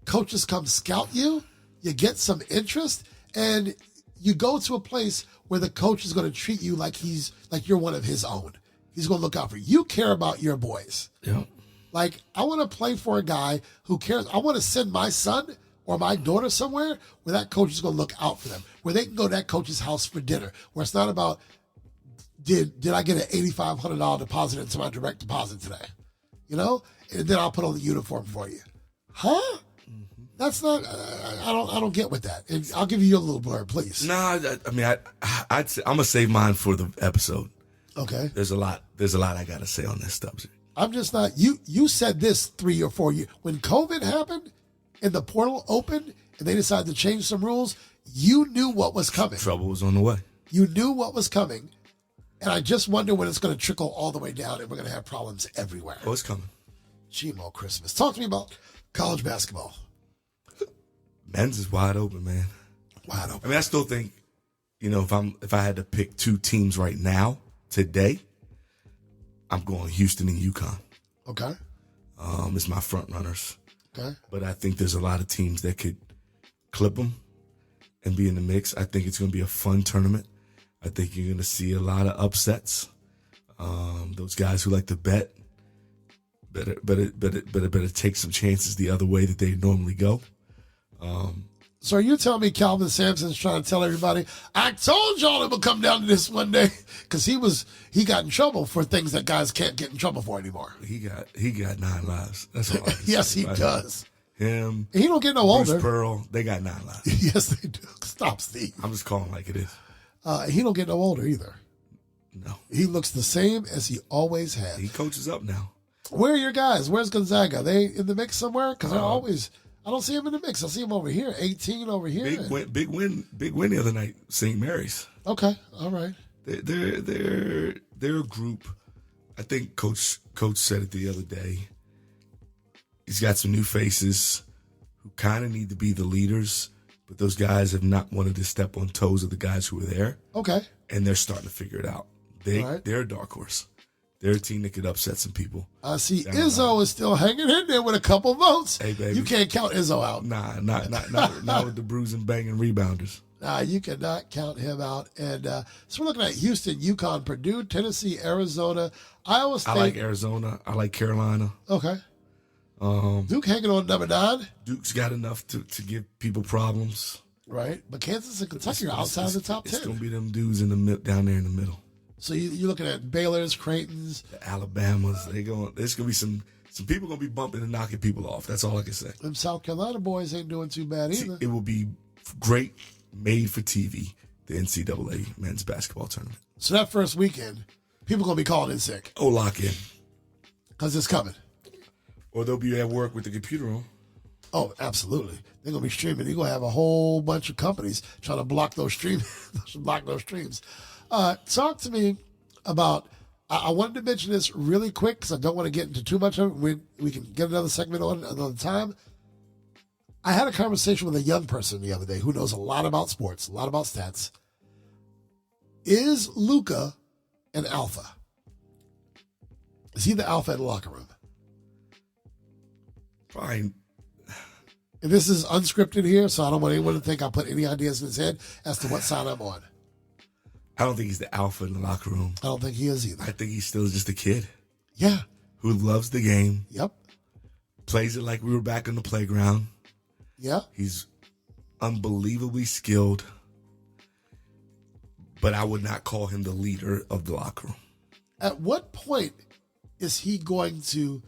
coaches come scout you, you get some interest, and you go to a place where the coach is going to treat you like you're one of his own. He's going to look out for you. You care about your boys. Yeah. Like, I want to play for a guy who cares. I want to send my son or my daughter somewhere where that coach is going to look out for them, where they can go to that coach's house for dinner, where it's not about, did I get an $8,500 deposit into my direct deposit today? You know? And then I'll put on the uniform for you. Huh? That's not, I don't get with that. And I'll give you your little blurb, please. Nah, I mean, I'd say, I'm going to save mine for the episode. Okay. There's a lot I got to say on this stuff. I'm just not, you said this 3 or 4 years. When COVID happened and the portal opened and they decided to change some rules, you knew what was coming. Trouble was on the way. You knew what was coming. And I just wonder when it's going to trickle all the way down and we're going to have problems everywhere. Oh, it's coming. GMO Christmas. Talk to me about college basketball. Men's is wide open, man. Wide open. I mean, I still think, if I had to pick two teams right now, today, I'm going Houston and UConn. Okay. It's my front runners. Okay. But I think there's a lot of teams that could clip them and be in the mix. I think it's going to be a fun tournament. I think you're going to see a lot of upsets. Those guys who like to bet better take some chances the other way that they normally go. So are you telling me Calvin Sampson's trying to tell everybody, I told y'all it would come down to this one day? Because he got in trouble for things that guys can't get in trouble for anymore. He got 9 lives. That's all I can Yes, say he does. Him. He don't get no Bruce older. Pearl, they got 9 lives. Yes, they do. Stop, Steve. I'm just calling like it is. He don't get no older either. No. He looks the same as he always has. He coaches up now. Where are your guys? Where's Gonzaga? Are they in the mix somewhere? Because they're always... I don't see him in the mix. I see him over here, 18 over here. Big win the other night, St. Mary's. Okay, all right. They're a group. I think Coach said it the other day. He's got some new faces who kind of need to be the leaders, but those guys have not wanted to step on toes of the guys who were there. Okay. And they're starting to figure it out. They're a dark horse. They're a team that could upset some people. I see Izzo is still hanging in there with a couple votes. Hey, baby. You can't count Izzo out. Nah, not with the bruising, banging rebounders. Nah, you cannot count him out. And so we're looking at Houston, UConn, Purdue, Tennessee, Arizona, Iowa State. I like Arizona. I like Carolina. Okay. Duke hanging on number 9. Duke's got enough to give people problems. Right. But Kansas and Kentucky are outside the top 10. It's going to be them dudes down there in the middle. So you're looking at Baylor's, Creighton's, the Alabamas. There's gonna be some people gonna be bumping and knocking people off. That's all I can say. Them South Carolina boys ain't doing too bad either. It will be great, made for TV. The NCAA men's basketball tournament. So that first weekend, people gonna be calling in sick. Oh, lock in, because it's coming. Or they'll be at work with the computer on. Oh, absolutely. They're gonna be streaming. They're gonna have a whole bunch of companies trying to block those streams. Talk to me about, I wanted to mention this really quick because I don't want to get into too much of it. We can get another segment on another time. I had a conversation with a young person the other day who knows a lot about sports, a lot about stats. Is Luka an alpha? Is he the alpha in the locker room? Fine. And this is unscripted here, so I don't want anyone to think I put any ideas in his head as to what side I'm on. I don't think he's the alpha in the locker room. I don't think he is either. I think he's still just a kid. Yeah. Who loves the game. Yep. Plays it like we were back on the playground. Yeah. He's unbelievably skilled. But I would not call him the leader of the locker room. At what point is he going to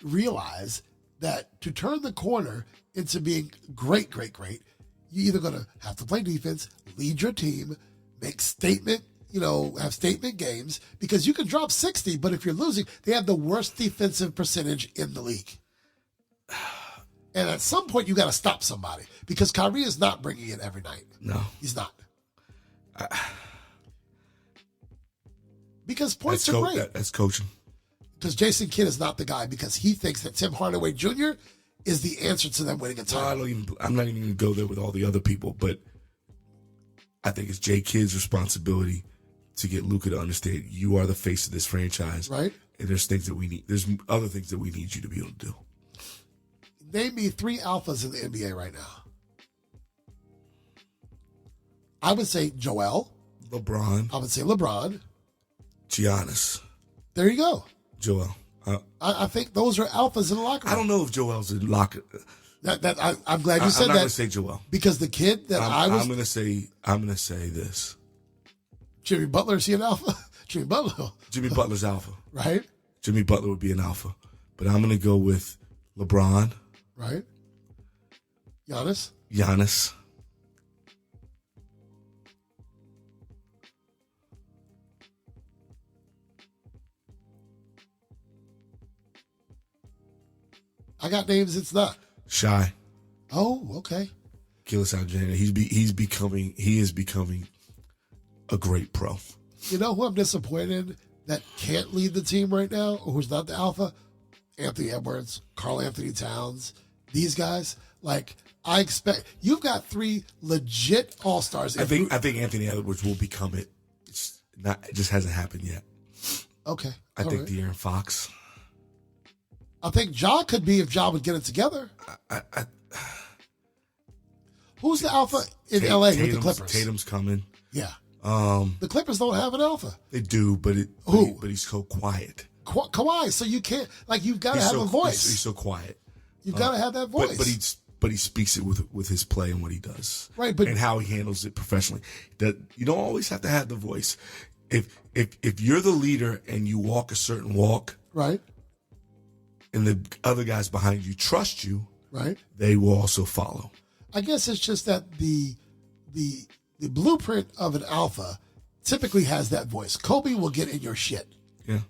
realize that to turn the corner into being great, you're either going to have to play defense, lead your team, make statement, have statement games, because you can drop 60, but if you're losing, they have the worst defensive percentage in the league. And at some point, you got to stop somebody because Kyrie is not bringing it every night. No. He's not. Because points are great. That's coaching. Because Jason Kidd is not the guy because he thinks that Tim Hardaway Jr. is the answer to them winning a title. I'm not even going to go there with all the other people, but I think it's Jay Kidd's responsibility to get Luka to understand you are the face of this franchise. Right. And there's things that we need. There's other things that we need you to be able to do. Name me 3 alphas in the NBA right now. I would say Joel. LeBron. I would say LeBron. Giannis. There you go. Joel. I think those are alphas in the locker room. I don't know if Joel's in locker. I'm glad you said that. I'm not going to say Joel Because the kid that I'm going to say this. Jimmy Butler, is he an alpha? Jimmy Butler's alpha. Right? Jimmy Butler would be an alpha. But I'm going to go with LeBron. Right? Giannis. I got names. It's not. Shy. Oh, okay. Gillis Alexander. He is becoming a great pro. You know who I'm disappointed in that can't lead the team right now, or who's not the alpha? Anthony Edwards, Karl Anthony Towns. These guys, like, I expect you've got 3 legit all-stars. I think Anthony Edwards will become it. It just hasn't happened yet. Okay. I think De'Aaron Fox. I think Ja could be if Ja would get it together. Who's the alpha in LA with the Clippers? Tatum's coming. Yeah. The Clippers don't have an alpha. They do, but he's so quiet. Kawhi, so you can't, like, you've got to have a voice. He's so quiet. You've got to have that voice. But he speaks it with his play and what he does. Right, and how he handles it professionally. That you don't always have to have the voice. If you're the leader and you walk a certain walk, right, and the other guys behind you trust you, right, they will also follow. I guess it's just that the blueprint of an alpha typically has that voice. Kobe will get in your shit. Yeah.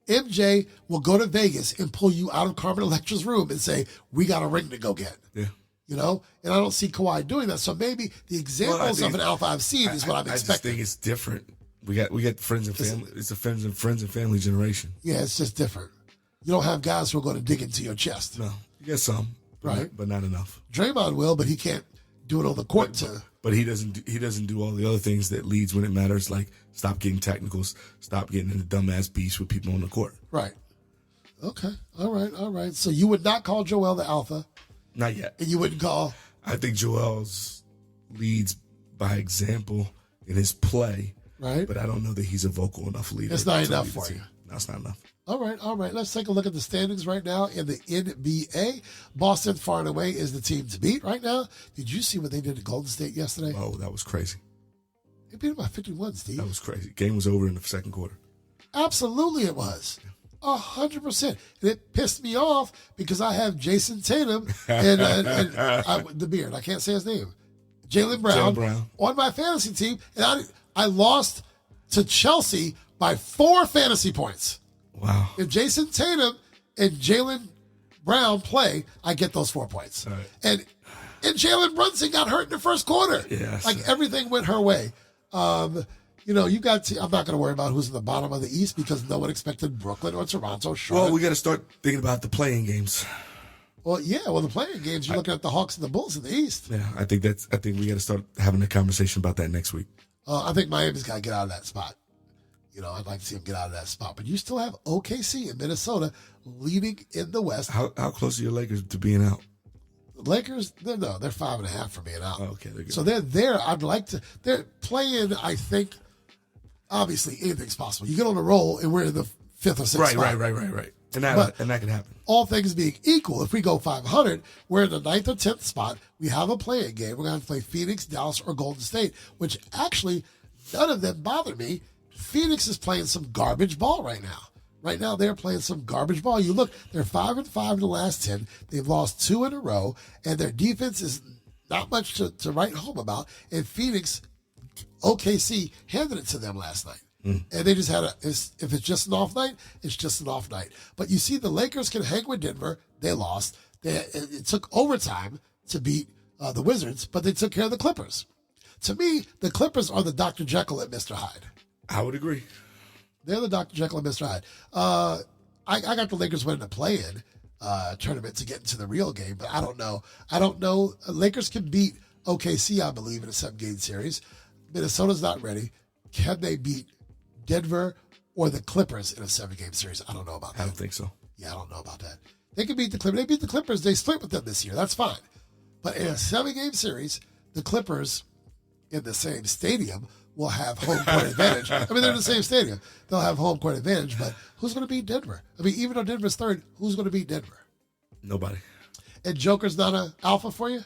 MJ will go to Vegas and pull you out of Carmen Electra's room and say, "We got a ring to go get." Yeah. You know, and I don't see Kawhi doing that. So maybe the examples of an alpha I've seen is what I'm expecting. I just think it's different. We got friends and family. It's a friends and family generation. Yeah, it's just different. You don't have guys who are going to dig into your chest. No, you get some, right? But not enough. Draymond will, but he can't do it on the court. But he doesn't do all the other things that leads when it matters, like stop getting technicals, stop getting into dumbass beefs with people on the court. Right. Okay. All right. So you would not call Joel the alpha? Not yet. And you wouldn't call? I think Joel's leads by example in his play. Right. But I don't know that he's a vocal enough leader. It's not enough for you. No, it's not enough. All right. Let's take a look at the standings right now in the NBA. Boston, far and away, is the team to beat right now. Did you see what they did to Golden State yesterday? Oh, that was crazy. They beat them by 51, Steve. That was crazy. Game was over in the second quarter. Absolutely it was. 100%. And it pissed me off because I have Jason Tatum and the beard. I can't say his name. Jaylen Brown on my fantasy team. And I lost to Chelsea by 4 fantasy points. Wow. If Jason Tatum and Jaylen Brown play, I get those 4 points. Right. And Jalen Brunson got hurt in the first quarter. Yes. Like everything went her way. You know, I'm not going to worry about who's in the bottom of the East because no one expected Brooklyn or Toronto. Charlotte. Well, we got to start thinking about the playing games. Well, yeah. Well, the playing games, you're looking at the Hawks and the Bulls in the East. Yeah, I think we got to start having a conversation about that next week. I think Miami's got to get out of that spot. You know, I'd like to see them get out of that spot. But you still have OKC in Minnesota leading in the West. How close are your Lakers to being out? Lakers, they're 5.5 for being out. Oh, okay, they're good. So they're there. They're playing, I think, obviously anything's possible. You get on a roll and we're in the 5th or 6th spot. Right. And that can happen. All things being equal, if we go 500, we're in the 9th or 10th spot. We have a playing game. We're going to play Phoenix, Dallas, or Golden State, which actually none of them bother me. Phoenix is playing some garbage ball right now. Right now, they're playing some garbage ball. You look, they're 5-5 in the last 10. They've lost 2 in a row, and their defense is not much to write home about. And Phoenix, OKC, handed it to them last night. And they just had if it's just an off night, it's just an off night. But you see, the Lakers can hang with Denver. They lost. It took overtime to beat the Wizards, but they took care of the Clippers. To me, the Clippers are the Dr. Jekyll and Mr. Hyde. I would agree. They're the Dr. Jekyll and Mr. Hyde. I got the Lakers winning the play-in tournament to get into the real game, but I don't know. Lakers can beat OKC, I believe, in a 7-game series. Minnesota's not ready. Can they beat Denver or the Clippers in a 7-game series? I don't know about that. I don't think so. Yeah, I don't know about that. They can beat the Clippers. They beat the Clippers. They split with them this year. That's fine. But in a 7-game series, the Clippers in the same stadium will have home court advantage. I mean, they're in the same stadium. They'll have home court advantage, but who's going to beat Denver? I mean, even though Denver's third, who's going to beat Denver? Nobody. And Joker's not an alpha for you?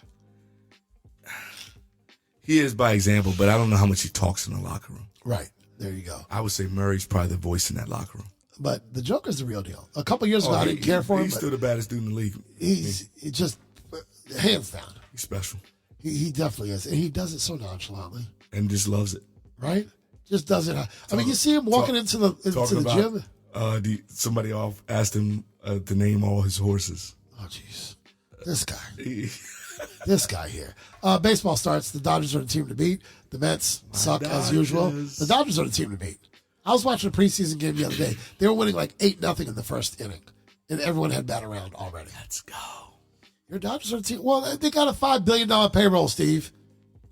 He is by example, but I don't know how much he talks in the locker room. Right. There you go. I would say Murray's probably the voice in that locker room. But the Joker's the real deal. A couple years ago, I didn't care for him. He's still the baddest dude in the league. He's just hands down. He's special. He definitely is. And he does it so nonchalantly. And just loves it. Right? Just does it. I mean, you see him walking into the gym. Somebody asked him to name all his horses. Oh, jeez. This guy. This guy here. Baseball starts. The Dodgers are the team to beat. The Mets suck as usual. The Dodgers are the team to beat. I was watching a preseason game the other day. They were winning like 8-0 in the first inning. And everyone had bat around already. Let's go. Your Dodgers are the team. Well, they got a $5 billion payroll, Steve.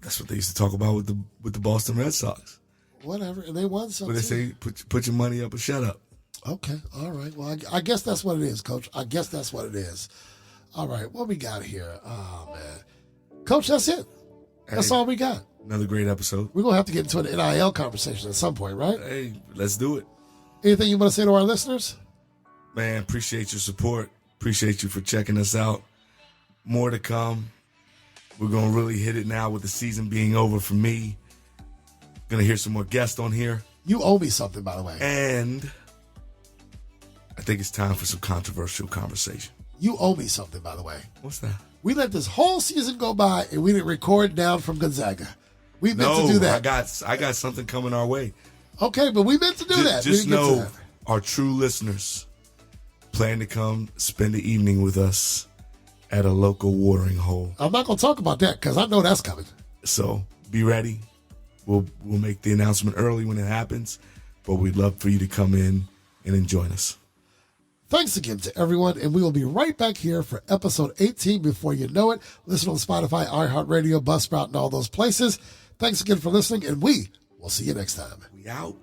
That's what they used to talk about with the Boston Red Sox. Whatever. And they won something. But they say, put your money up or shut up. Okay. All right. Well, I guess that's what it is, Coach. I guess that's what it is. All right. What we got here? Oh, man. Coach, that's it. That's all we got. Another great episode. We're going to have to get into an NIL conversation at some point, right? Hey, let's do it. Anything you want to say to our listeners? Man, appreciate your support. Appreciate you for checking us out. More to come. We're going to really hit it now with the season being over for me. Going to hear some more guests on here. You owe me something, by the way. And I think it's time for some controversial conversation. You owe me something, by the way. What's that? We let this whole season go by and we didn't record down from Gonzaga. We meant to do that. I got something coming our way. Okay, but we meant to do that. Just know our true listeners plan to come spend the evening with us at a local watering hole. I'm not going to talk about that because I know that's coming. So be ready. We'll make the announcement early when it happens, but we'd love for you to come in and join us. Thanks again to everyone, and we will be right back here for episode 18 before you know it. Listen on Spotify, iHeartRadio, Buzzsprout, and all those places. Thanks again for listening, and we will see you next time. We out.